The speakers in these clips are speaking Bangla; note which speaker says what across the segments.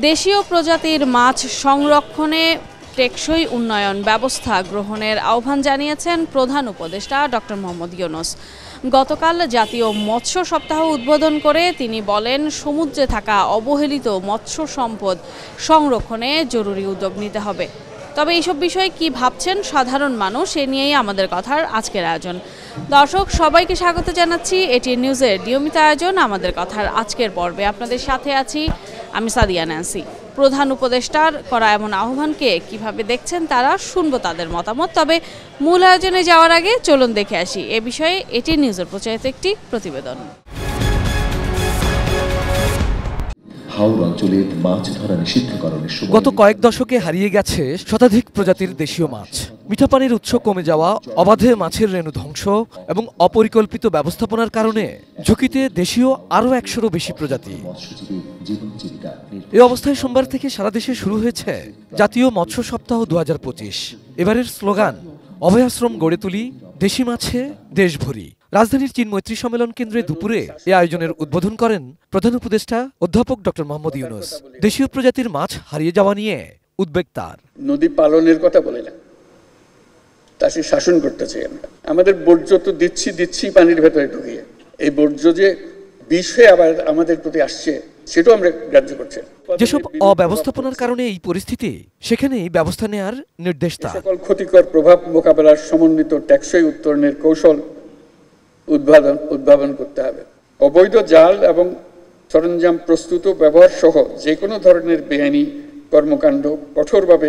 Speaker 1: দেশীয় প্রজাতির মাছ সংরক্ষণে টেকসই উন্নয়ন ব্যবস্থা গ্রহণের আহ্বান জানিয়েছেন প্রধান উপদেষ্টা ডক্টর মোহাম্মদ ইউনূস। গতকাল জাতীয় মৎস্য সপ্তাহ উদ্বোধন করে তিনি বলেন, সমুদ্রে থাকা অবহেলিত মৎস্য সম্পদ সংরক্ষণে জরুরি উদ্যোগ নিতে হবে। তবে এইসব বিষয়ে কি ভাবছেন সাধারণ মানুষ, এ নিয়েই আমাদের কথার আজকের আয়োজন। দর্শক সবাইকে স্বাগত জানাচ্ছি এটিএন নিউজের নিয়মিত আয়োজন আমাদের কথার আজকের পর্বে। আপনাদের সাথে আছি আমি সাদিয়া ন্যান্সি। প্রধান উপদেষ্টার করা এমন আহ্বানকে কিভাবে দেখছেন তারা, শুনবো তাদের মতামত। তবে মূল আয়োজনে যাওয়ার আগে চলুন দেখে আসি এ বিষয়ে এটিএন নিউজের প্রচারিত একটি প্রতিবেদন।
Speaker 2: গত কয়েক দশকে হারিয়ে গেছে শতাধিক প্রজাতির দেশীয় মাছ। মিঠা পানির উৎস কমে যাওয়া, অবাধে মাছের রেণু ধ্বংস এবং অপরিকল্পিত ব্যবস্থাপনার কারণে ঝুঁকিতে দেশীয় আরও 100-রও বেশি প্রজাতি। এই অবস্থায় সোমবার থেকে সারা দেশে শুরু হয়েছে জাতীয় মৎস্য সপ্তাহ 2025। এবারের স্লোগান অভয়াশ্রম গড়ে তুলি, দেশি মাছে দেশ ভরি। রাজধানীর চীন মৈত্রী সম্মেলন কেন্দ্রে দুপুরে এই আয়োজনের উদ্বোধন করেন প্রধান উপদেষ্টা অধ্যাপক ডক্টর মোহাম্মদ ইউনূস। দেশীয় প্রজাতির মাছ হারিয়ে যাওয়া নিয়ে উদ্বেগ তার।
Speaker 3: নদী পালনের কথা বলে না, তা সে শাসন করতে চাই। আমাদের বর্জ্য তো দিচ্ছি পানির ভেতরে ঢুকিয়ে, এই বর্জ্য যে বিষ হয়ে আবার আমাদের প্রতি আসছে সেটাও আমরা গ্রাহ্য করছি।
Speaker 2: যেসব অব্যবস্থাপনার কারণে এই পরিস্থিতি, সেখানেই ব্যবস্থা নেওয়ার নির্দেশ তার।
Speaker 3: সকল ক্ষতিকর প্রভাব মোকাবেলার সমন্বিত টেকসই উত্তরণের কৌশল উদ্ভাবন করতে হবে। অবৈধ জাল এবং সরঞ্জাম প্রস্তুত ব্যবহার সহ যে কোনো ধরনের বেআইনি কর্মকাণ্ড কঠোরভাবে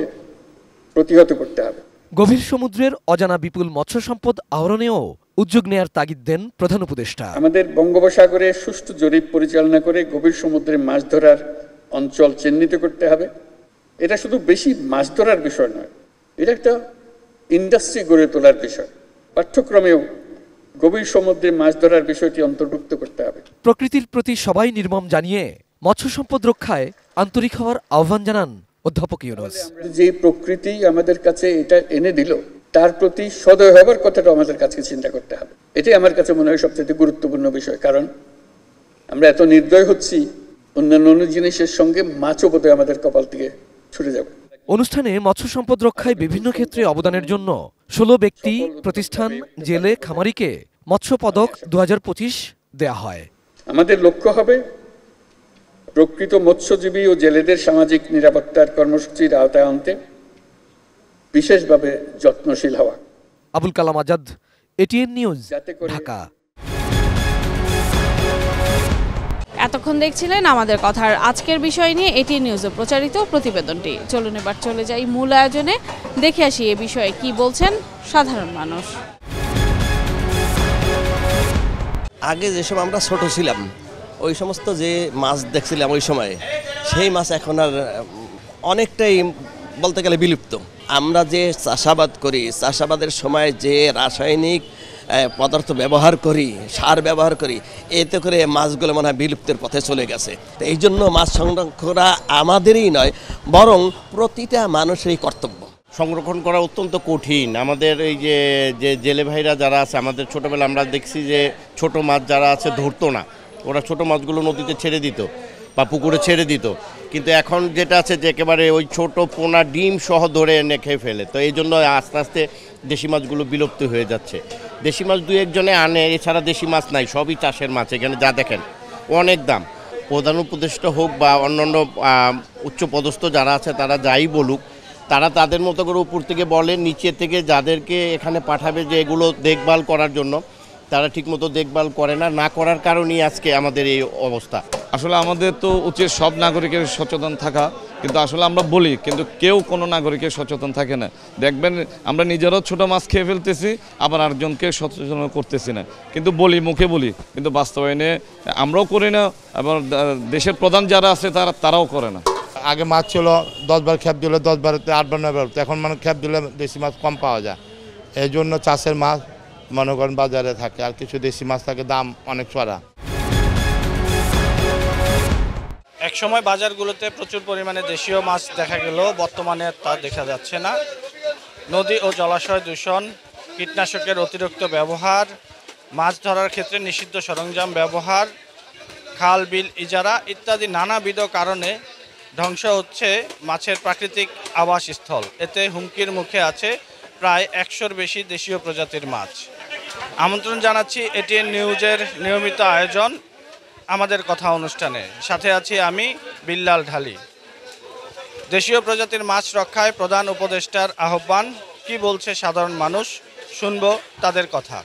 Speaker 3: প্রতিহত করতে হবে।
Speaker 2: গভীর সমুদ্রের অজানা বিপুল মৎস্য সম্পদ আহরণেও উদ্যোগ নেয়ার তাগিদ দেন প্রধান উপদেষ্টা।
Speaker 3: আমাদের বঙ্গোপসাগরে সুষ্ঠু জরিপ পরিচালনা করে গভীর সমুদ্রে মাছ ধরার অঞ্চল চিহ্নিত করতে হবে। এটা শুধু বেশি মাছ ধরার বিষয় নয়, এটা একটা ইন্ডাস্ট্রি গড়ে তোলার বিষয়। পাঠ্যক্রমেও গভীর সমুদ্রে মাছ ধরার বিষয়টি অন্তর্ভুক্ত করতে হবে।
Speaker 2: প্রকৃতির প্রতি সবাই নির্মম জানিয়ে মৎস্য সম্পদ রক্ষায় আন্তরিক হওয়ার আহ্বান জানান অধ্যাপক ইউনূস।
Speaker 3: যে প্রকৃতি আমাদের কাছে এটা এনে দিল, তার প্রতি সদয় হবার কথাটা আমাদের কাছে চিন্তা করতে হবে। এটাই আমার কাছে মনে হয় সবচেয়ে গুরুত্বপূর্ণ বিষয়। কারণ আমরা এত নির্দয় হচ্ছি, অন্যান্য জিনিসের সঙ্গে মাছও বোধহয় আমাদের কপাল থেকে ছুটে যাবে।
Speaker 2: অনুষ্ঠানে মৎস্য সম্পদ রক্ষায় বিভিন্ন ক্ষেত্রে অবদানের জন্য 16 ব্যক্তি, প্রতিষ্ঠান, জেলে, খামারিকে মৎস্য পদক 2025 দেয়া হয়।
Speaker 3: আমাদের লক্ষ্য হবে প্রকৃত মৎস্যজীবী ও জেলেদের সামাজিক নিরাপত্তার কর্মসূচির আওতায় আনতে বিশেষভাবে যত্নশীল হওয়া।
Speaker 2: Abul Kalam Azad, ATN news, Dhaka.
Speaker 1: এতক্ষণ দেখছিলেন আমাদের কথার আজকের বিষয় নিয়ে এটিএন নিউজে প্রচারিত প্রতিবেদনটি। চলুন এবার চলে যাই মূল আয়োজনে, দেখে আসি এ বিষয়ে কি বলছেন সাধারণ মানুষ।
Speaker 4: আগে যেসব আমরা ছোট ছিলাম, ওই সমস্ত যে মাছ দেখছিলাম ওই সময়, সেই মাছ এখন আর অনেকটাই বলতে গেলে বিলুপ্ত। আমরা যে চাষাবাদ করি, চাষাবাদের সময় যে রাসায়নিক পদার্থ ব্যবহার করি, সার ব্যবহার করি, এতে করে মাছগুলো মনে হয় বিলুপ্তের পথে চলে গেছে। তো এই জন্য মাছ সংরক্ষণ করা আমাদেরই নয়, বরং প্রতিটা মানুষেরই কর্তব্য।
Speaker 5: সংরক্ষণ করা অত্যন্ত কঠিন। আমাদের এই যে জেলে ভাইরা যারা আছে, আমাদের ছোটোবেলা আমরা দেখছি যে ছোট মাছ যারা আছে ধরতো না, ওরা ছোট মাছগুলো নদীতে ছেড়ে দিত বা পুকুরে ছেড়ে দিত। কিন্তু এখন যেটা আছে যে একেবারে ওই ছোট পোনা ডিম সহ ধরে এনে খেয়ে ফেলে। তো এই জন্য আস্তে আস্তে দেশি মাছগুলো বিলুপ্ত হয়ে যাচ্ছে। দেশি মাছ দু একজনে আনে, এছাড়া দেশি মাছ নাই, সবই চাষের মাছ। এখানে যা দেখেন অনেক দাম। প্রধান উপদেষ্টা হোক বা অন্যান্য উচ্চপদস্থ যারা আছে তারা যাই বলুক, তারা তাদের মতো করে উপর থেকে বলে, নিচে থেকে যাদেরকে এখানে পাঠাবে যে এগুলো দেখভাল করার জন্য, তারা ঠিকমতো দেখভাল করে না। না করার কারণেই আজকে আমাদের এই অবস্থা।
Speaker 6: আসলে আমাদের তো উচিত সব নাগরিকের সচেতন থাকা, কিন্তু আসলে আমরা বলি, কিন্তু কেউ কোনো নাগরিকের সচেতন থাকে না। দেখবেন আমরা নিজেরাও ছোটো মাছ খেয়ে ফেলতেছি, আবার আরেকজনকে সচেতন করতেছি না। কিন্তু বলি, মুখে বলি, কিন্তু বাস্তবায়নে আমরাও করি না, আবার দেশের প্রধান যারা আছে তারাও করে না।
Speaker 7: আগে মাছ ছিল 10 বার খেপ দিলে 10 বারতে 8 বার 9 বার, এখন মানে খেপ দিলে দেশি মাছ কম পাওয়া যায়। এই জন্য চাষের মাছ মনে করেন বাজারে থাকে, আর কিছু দেশি মাছ থাকে, দাম অনেক চড়া।
Speaker 8: একসময় বাজারগুলোতে প্রচুর পরিমাণে দেশীয় মাছ দেখা গেলেও বর্তমানে তা দেখা যাচ্ছে না। নদী ও জলাশয় দূষণ, কীটনাশকের অতিরিক্ত ব্যবহার, মাছ ধরার ক্ষেত্রে নিষিদ্ধ সরঞ্জাম ব্যবহার, খাল বিল ইজারা ইত্যাদি নানাবিধ কারণে ধ্বংস হচ্ছে মাছের প্রাকৃতিক আবাসস্থল। এতে হুমকির মুখে আছে প্রায় 100-র বেশি দেশীয় প্রজাতির মাছ। আমন্ত্রণ জানাচ্ছি এটিএন নিউজের নিয়মিত আয়োজন আমাদের কথা অনুষ্ঠানে। সাথে আছি আমি বিল্লাল ঢালি। দেশীয় প্রজাতির মাছ রক্ষায় প্রধান উপদেষ্টার আহ্বান, কি বলছে সাধারণ মানুষ, শুনবো তাদের কথা।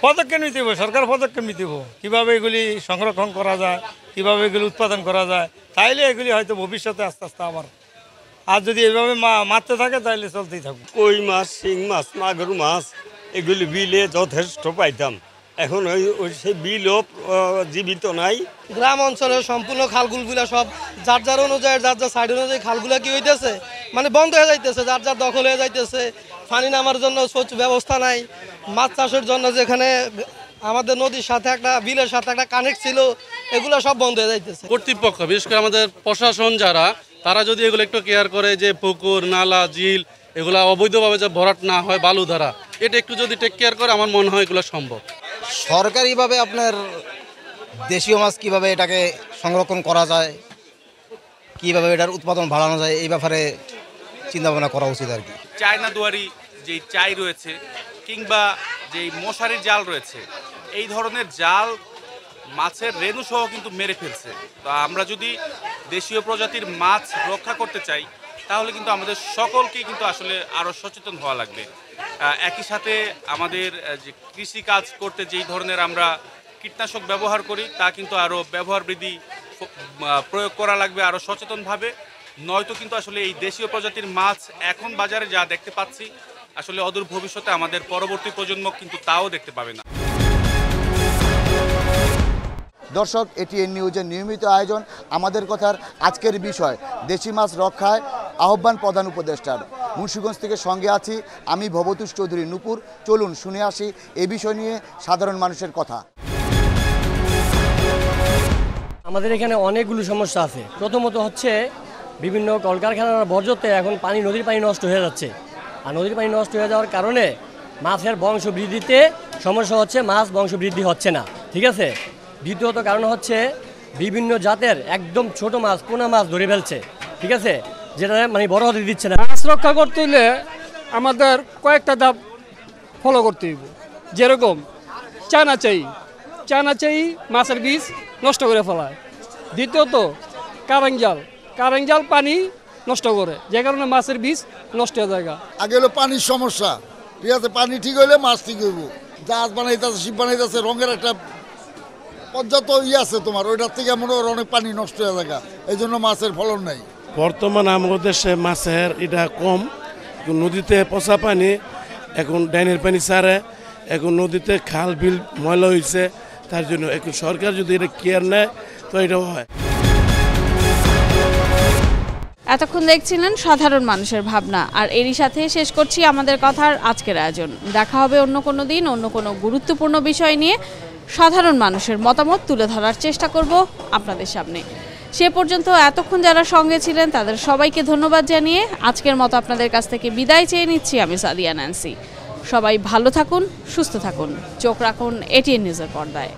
Speaker 9: পদক্ষেপ নিতে হবে, সরকার পদক্ষেপ নিতে হবে কীভাবে এগুলি সংরক্ষণ করা যায়, কীভাবে এগুলি উৎপাদন করা যায়, তাইলে এগুলি হয়তো ভবিষ্যতে আস্তে আস্তে আবার, আর যদি এভাবে মারতে থাকে তাহলে চলতেই থাকবে।
Speaker 10: কই মাছ, শিং মাছ, মাগুর মাছ এগুলি বিলে যথেষ্ট পাইতাম, এখন ওই সেই বিলও জীবিত নাই।
Speaker 11: গ্রাম অঞ্চলের সম্পূর্ণ খালগুলো সব যার যার অনুযায়ী, যার যার সাইড অনুযায়ী খালগুলো কি হইতেছে মানে বন্ধ হয়ে যাইতেছে, যার যার দখল হয়ে যাইতেছে। পানি নামার জন্য ব্যবস্থা নাই। মাছ চাষের জন্য যেখানে আমাদের নদীর সাথে একটা বিলের সাথে একটা কানেক্ট ছিল, এগুলো সব বন্ধ হয়ে যাইতেছে।
Speaker 12: কর্তৃপক্ষ, বিশেষ করে আমাদের প্রশাসন যারা, তারা যদি এগুলো একটু কেয়ার করে যে পুকুর, নালা, ঝিল এগুলো অবৈধভাবে যে ভরাট না হয়, বালু ধারা, এটা একটু যদি টেক কেয়ার করে আমার মনে হয় এগুলো সম্ভব।
Speaker 13: সরকারিভাবে আপনার দেশীয় মাছ কিভাবে এটাকে সংরক্ষণ করা যায়, কিভাবে এটার উৎপাদন বাড়ানো যায়, এই ব্যাপারে চিন্তাভাবনা করা উচিত আর কি।
Speaker 14: চায়না দুয়ারি যে চাই রয়েছে কিংবা যে মশারির জাল রয়েছে, এই ধরনের জাল মাছের রেণু সহ কিন্তু মেরে ফেলছে। তো আমরা যদি দেশীয় প্রজাতির মাছ রক্ষা করতে চাই তাহলে কিন্তু আমাদের সকলকেই কিন্তু আসলে আরও সচেতন হওয়া লাগবে। একই সাথে আমাদের যে কৃষি কাজ করতে যেই ধরনের আমরা কীটনাশক ব্যবহার করি তা কিন্তু আরও ব্যবহার বৃদ্ধি প্রয়োগ করা লাগবে আরও সচেতনভাবে, নয়তো কিন্তু আসলে এই দেশীয় প্রজাতির মাছ এখন বাজারে যা দেখতে পাচ্ছি আসলে অদূর ভবিষ্যতে আমাদের পরবর্তী প্রজন্ম কিন্তু তাও দেখতে পাবে না।
Speaker 15: দর্শক, এটিএন নিউজের নিয়মিত আয়োজন আমাদের কথার আজকের বিষয় দেশি মাছ রক্ষায় আহ্বান প্রধান উপদেষ্টার। মুন্সিগঞ্জ থেকে সঙ্গে আছি আমি ভবতোষ চৌধুরী নূপুর। চলুন শুনে আসি এ বিষয় নিয়ে সাধারণ মানুষের কথা।
Speaker 16: আমাদের এখানে অনেকগুলো সমস্যা আছে। প্রথমত হচ্ছে বিভিন্ন কলকারখানার বর্জ্যতে এখন নদীর পানি নষ্ট হয়ে যাচ্ছে, আর নদীর পানি নষ্ট হয়ে যাওয়ার কারণে মাছের বংশ বৃদ্ধিতে সমস্যা হচ্ছে, মাছ বংশ বৃদ্ধি হচ্ছে না, ঠিক আছে। দ্বিতীয়ত কারণ হচ্ছে বিভিন্ন জাতের একদম ছোট মাছ, পোনা মাছ ধরে ফেলছে, ঠিক আছে, যেটা মানে বড় হতে দিচ্ছে না।
Speaker 17: মাছ রক্ষা করতে হলে আমাদের কয়েকটা ধাপ ফলো করতে হইব। যেরকম চানাচাই মাছের বীজ নষ্ট করে ফেলায়। দ্বিতীয়ত কারেং জাল পানি নষ্ট করে, যে কারণে মাছের বীজ নষ্ট হয়ে যায়।
Speaker 18: আগে হলো পানির সমস্যা, ঠিক আছে, পানি ঠিক হইলে মাছ ঠিক হইব। জাহাজ বানাইতেছে, শিপ বানাইতেছে, রঙের একটা পর্যাপ্ত আছে তোমার, ওইটার থেকে মনে হয় অনেক পানি নষ্ট হয়ে যায়, এই জন্য মাছের ফলন নাই।
Speaker 19: বর্তমান আমাদের দেশে মাছের এটা কম, নদীতে পচা পানি, এখন ডাইনের পানি ছাড়ে, এখন নদীতে খাল বিল ময়লা হয়েছে, তার জন্য এখন সরকার যদি এটা কেয়ার নেয় তো এটাও হয়।
Speaker 1: এতক্ষণ দেখছিলেন সাধারণ মানুষের ভাবনা, আর এরই সাথে শেষ করছি আমাদের কথার আজকের আয়োজন। দেখা হবে অন্য কোনো দিন অন্য কোনো গুরুত্বপূর্ণ বিষয় নিয়ে। সাধারণ মানুষের মতামত তুলে ধরার চেষ্টা করব আপনাদের সামনে। সে পর্যন্ত এতক্ষণ যারা সঙ্গে ছিলেন তাদের সবাইকে ধন্যবাদ জানিয়ে আজকের মতো আপনাদের কাছ থেকে বিদায় চেয়ে নিচ্ছি আমি সাদিয়া ন্যান্সি। সবাই ভালো থাকুন, সুস্থ থাকুন, চোখ রাখুন এটিএন নিউজের পর্দায়।